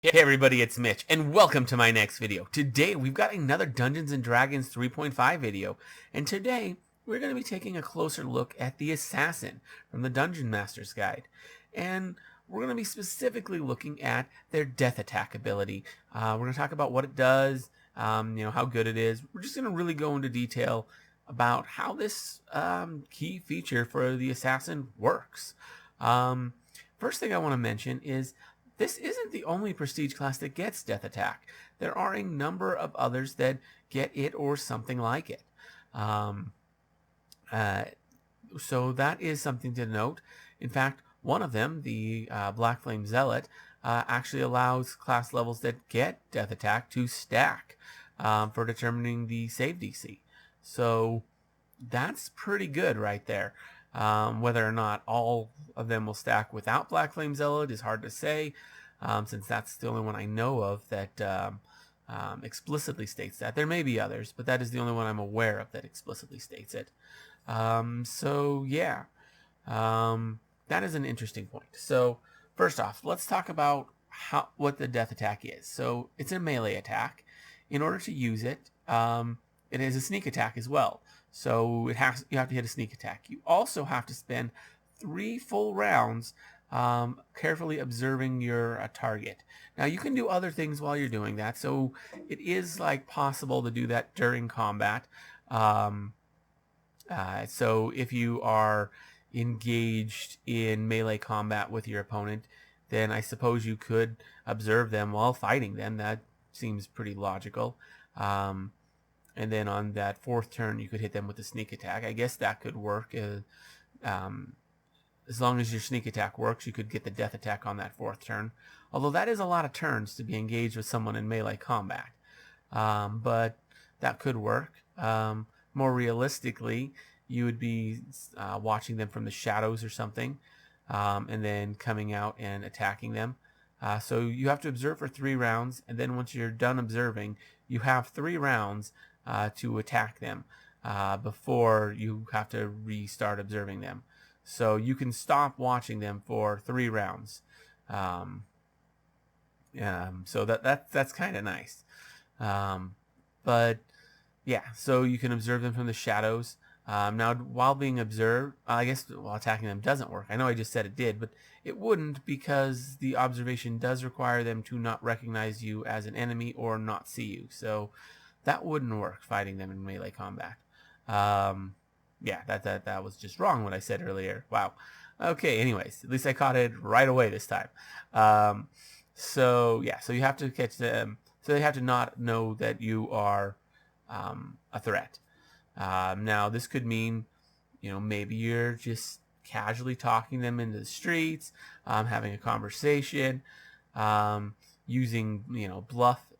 Hey everybody, it's Mitch, and welcome to my next video. Today we've got another Dungeons & Dragons 3.5 video, and today we're going to be taking a closer look at the Assassin from the Dungeon Master's Guide. And we're going to be specifically looking at their death attack ability. We're going to talk about what it does, how good it is. We're just going to really go into detail about how this key feature for the Assassin works. First thing I want to mention is this isn't the only prestige class that gets death attack. There are a number of others that get it or something like it. So that is something to note. In fact, one of them, the Black Flame Zealot, actually allows class levels that get death attack to stack for determining the save DC. So that's pretty good right there. Whether or not all of them will stack without Black Flame Zealot is hard to say, since that's the only one I know of that explicitly states that. There may be others, but that is the only one I'm aware of that explicitly states it. So yeah, that is an interesting point. So first off, let's talk about what the death attack is. So it's a melee attack. In order to use it, it is a sneak attack as well. So you have to hit a sneak attack. You also have to spend 3 full rounds carefully observing your target. Now you can do other things while you're doing that, so it is like possible to do that during combat. So if you are engaged in melee combat with your opponent, then I suppose you could observe them while fighting them. That seems pretty logical. And then on that 4th turn, you could hit them with a sneak attack. I guess that could work. As long as your sneak attack works, you could get the death attack on that 4th turn. Although that is a lot of turns to be engaged with someone in melee combat. But that could work. More realistically, you would be watching them from the shadows or something, and then coming out and attacking them. So you have to observe for 3 rounds, and then once you're done observing, you have 3 rounds to attack them before you have to restart observing them. So you can stop watching them for 3 rounds. So that's kind of nice. But yeah, so you can observe them from the shadows. Now, while being observed, I guess while attacking them doesn't work. I know I just said it did, but it wouldn't, because the observation does require them to not recognize you as an enemy or not see you. So that wouldn't work fighting them in melee combat. Yeah, that was just wrong what I said earlier. Wow. Okay, anyways, at least I caught it right away this time. So yeah, so you have to catch them. So they have to not know that you are a threat. Now this could mean, maybe you're just casually talking them into the streets, having a conversation, using, bluff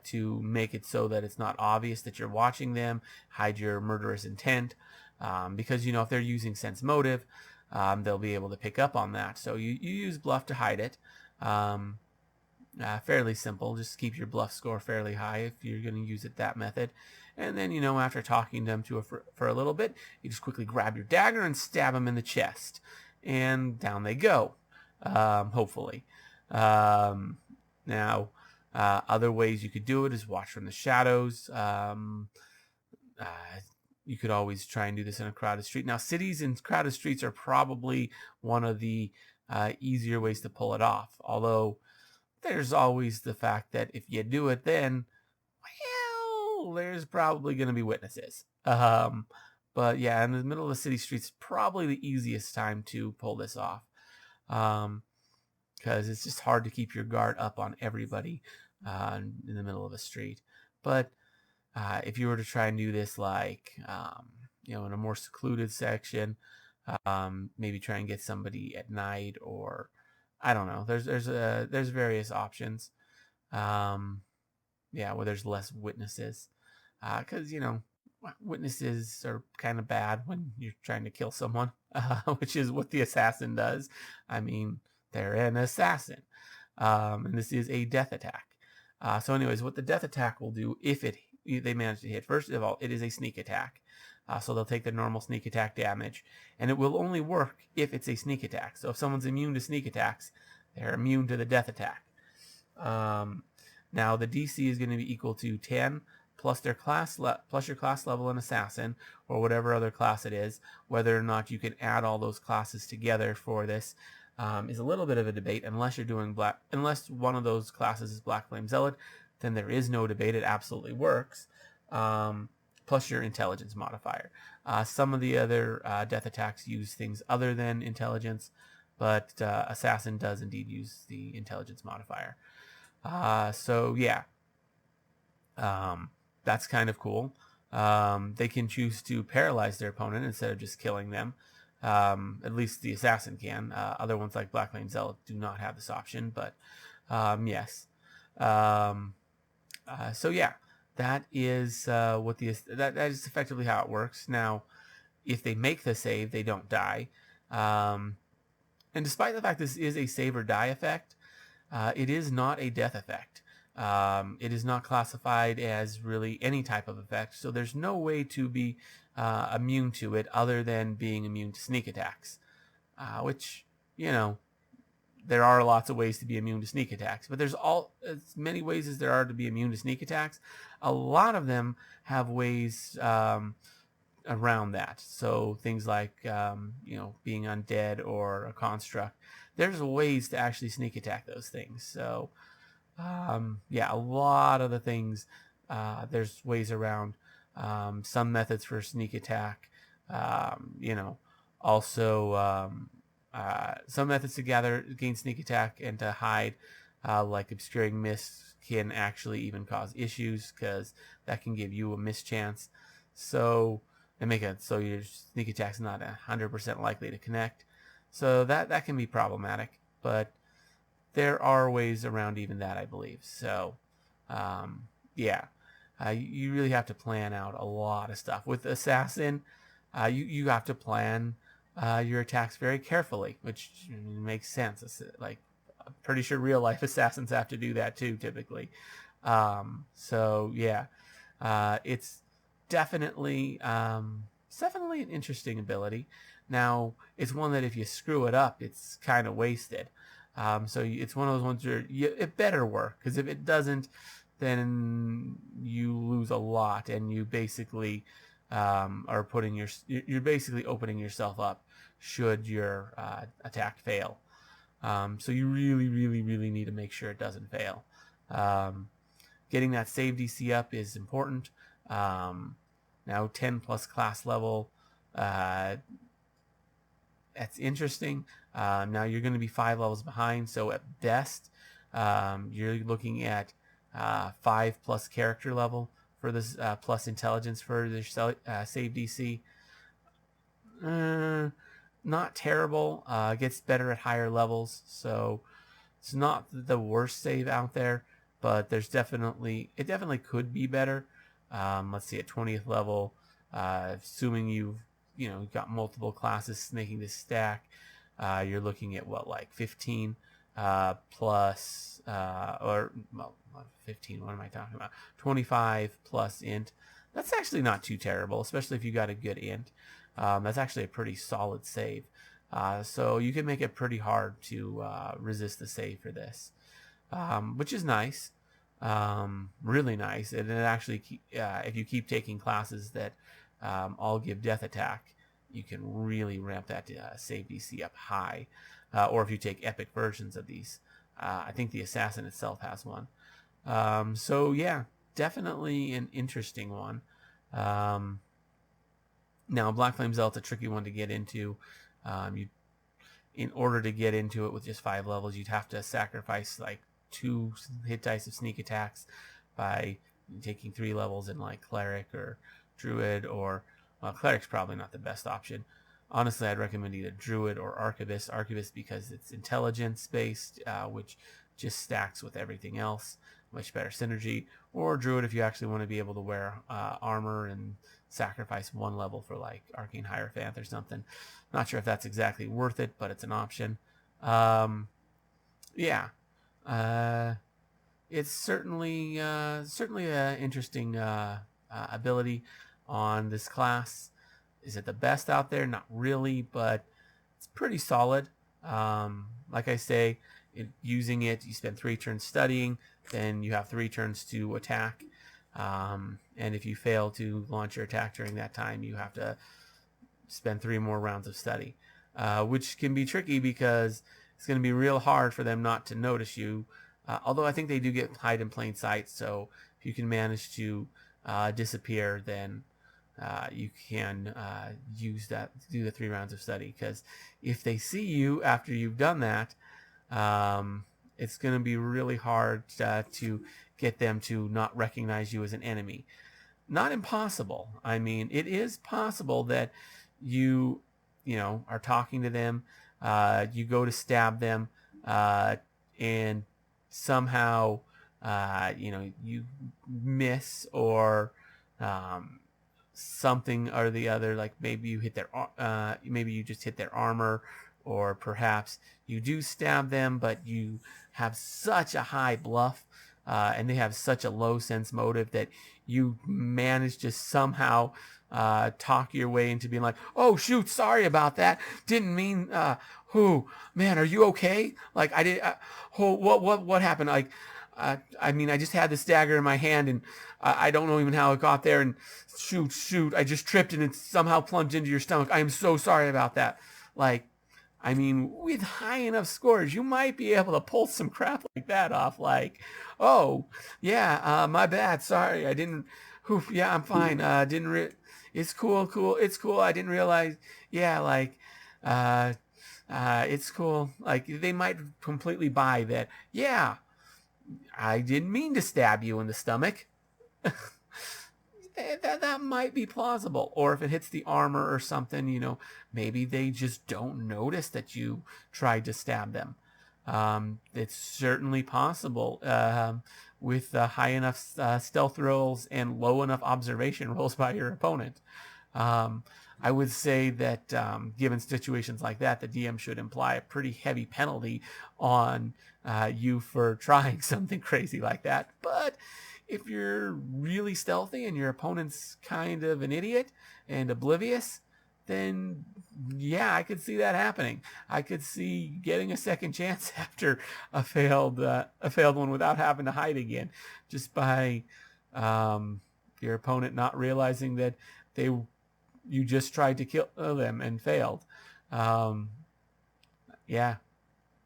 to make it so that it's not obvious that you're watching them, hide your murderous intent, because, if they're using sense motive, they'll be able to pick up on that. So you use bluff to hide it. Fairly simple. Just keep your bluff score fairly high if you're going to use it that method. And then, after talking to them for a little bit, you just quickly grab your dagger and stab them in the chest. And down they go, hopefully. Now, other ways you could do it is watch from the shadows. You could always try and do this in a crowded street. Now, cities and crowded streets are probably one of the easier ways to pull it off. Although, there's always the fact that if you do it then, well, there's probably going to be witnesses. But yeah, in the middle of the city streets, probably the easiest time to pull this off. Because it's just hard to keep your guard up on everybody in the middle of a street. But if you were to try and do this like, in a more secluded section, maybe try and get somebody at night, or I don't know. There's various options. Yeah, where there's less witnesses, because witnesses are kind of bad when you're trying to kill someone, which is what the assassin does. I mean, they're an assassin, and this is a death attack. So, anyways, what the death attack will do if they manage to hit, first of all, it is a sneak attack. So they'll take the normal sneak attack damage, and it will only work if it's a sneak attack. So if someone's immune to sneak attacks, they're immune to the death attack. Now the DC is going to be equal to 10 plus their plus your class level in assassin or whatever other class it is. Whether or not you can add all those classes together for this is a little bit of a debate. Unless you're doing unless one of those classes is Black Flame Zealot, then there is no debate. It absolutely works. Plus your intelligence modifier. Some of the other death attacks use things other than intelligence, but assassin does indeed use the intelligence modifier. So yeah, that's kind of cool. They can choose to paralyze their opponent instead of just killing them. At least the assassin can. Other ones like Black Flame Zealot do not have this option, but yes. So yeah, that is what that is effectively how it works. Now, if they make the save, they don't die. And despite the fact this is a save or die effect, it is not a death effect. It is not classified as really any type of effect, so there's no way to be immune to it other than being immune to sneak attacks, which, you know, there are lots of ways to be immune to sneak attacks, but there's as many ways as there are to be immune to sneak attacks. A lot of them have ways around that. So things like, you know, being undead or a construct, there's ways to actually sneak attack those things. So yeah, a lot of the things, there's ways around. Some methods for sneak attack, you know, also some methods to gain sneak attack and to hide, like obscuring mist, can actually even cause issues because that can give you a mischance. So and make it so your sneak attack's not 100% likely to connect. So that can be problematic, but there are ways around even that, I believe. So yeah, you really have to plan out a lot of stuff. With Assassin, you have to plan your attacks very carefully, which makes sense. It's like, I'm pretty sure real life assassins have to do that too, typically. So yeah, it's definitely definitely an interesting ability. Now, it's one that if you screw it up, it's kind of wasted. So it's one of those ones where it better work, because if it doesn't, then you lose a lot, and you basically are you're basically opening yourself up should your attack fail. So you really, really, really need to make sure it doesn't fail. Getting that save DC up is important. Now 10 plus class level, that's interesting. Now you're going to be 5 levels behind, so at best, you're looking at 5 plus character level for this, plus intelligence for the save DC. Not terrible. Gets better at higher levels, so it's not the worst save out there, but it definitely could be better. Let's see, at 20th level, assuming you've got multiple classes making this stack, you're looking at what, like 15 plus, or well, 15, what am I talking about? 25 plus int. That's actually not too terrible, especially if you got a good int. That's actually a pretty solid save. So you can make it pretty hard to resist the save for this, which is nice. Really nice. And it actually, if you keep taking classes that all give death attack, you can really ramp that save DC up high. Or if you take epic versions of these, I think the assassin itself has one. So yeah, definitely an interesting one. Now, Black Flame Zealot's a tricky one to get into. In order to get into it with just 5 levels, you'd have to sacrifice like 2 hit dice of sneak attacks by taking 3 levels in like Cleric or Druid, or well, Cleric's probably not the best option. Honestly, I'd recommend either Druid or Archivist. Archivist because it's intelligence based, which just stacks with everything else, much better synergy. Or Druid if you actually want to be able to wear armor and sacrifice 1 level for like Arcane Hierophant or something. Not sure if that's exactly worth it, but it's an option. Yeah, it's certainly an interesting ability on this class. Is it the best out there? Not really, but it's pretty solid. Like I say, using it. You spend 3 turns studying, then you have 3 turns to attack. And if you fail to launch your attack during that time, you have to spend 3 more rounds of study, which can be tricky because it's going to be real hard for them not to notice you. Although I think they do get hide in plain sight, so if you can manage to disappear, then you can use that to do the 3 rounds of study. Because if they see you after you've done that, it's going to be really hard to get them to not recognize you as an enemy. Not impossible. I mean, it is possible that you are talking to them, you go to stab them, and somehow you miss, or something or the other, like maybe you hit their maybe you just hit their armor, or perhaps you do stab them, but you have such a high bluff, and they have such a low sense motive, that you manage to somehow talk your way into being like, oh shoot, sorry about that, didn't mean, man, are you okay? Like, I did, what happened? Like, I mean, I just had this dagger in my hand, and I don't know even how it got there, and shoot, I just tripped and it somehow plunged into your stomach. I am so sorry about that. Like, I mean, with high enough scores, you might be able to pull some crap like that off. Like, oh, yeah, my bad. Sorry, I didn't. Yeah, I'm fine. It's cool. It's cool. I didn't realize. Yeah, like, it's cool. Like, they might completely buy that. Yeah, I didn't mean to stab you in the stomach. That might be plausible. Or if it hits the armor or something, maybe they just don't notice that you tried to stab them. It's certainly possible with high enough stealth rolls and low enough observation rolls by your opponent. I would say that given situations like that, the DM should imply a pretty heavy penalty on you for trying something crazy like that. But if you're really stealthy and your opponent's kind of an idiot and oblivious, then yeah, I could see that happening. I could see getting a second chance after a failed one without having to hide again, just by your opponent not realizing that you just tried to kill them and failed. Yeah,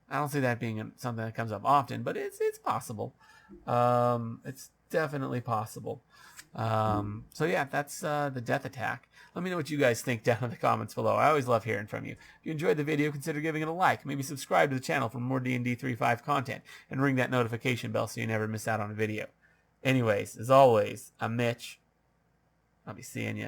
I don't see that being something that comes up often, but it's possible. It's definitely possible. So yeah, that's the death attack. Let me know what you guys think down in the comments below. I always love hearing from you. If you enjoyed the video, consider giving it a like. Maybe subscribe to the channel for more D&D 3.5 content, and ring that notification bell so you never miss out on a video. Anyways, as always, I'm Mitch. I'll be seeing you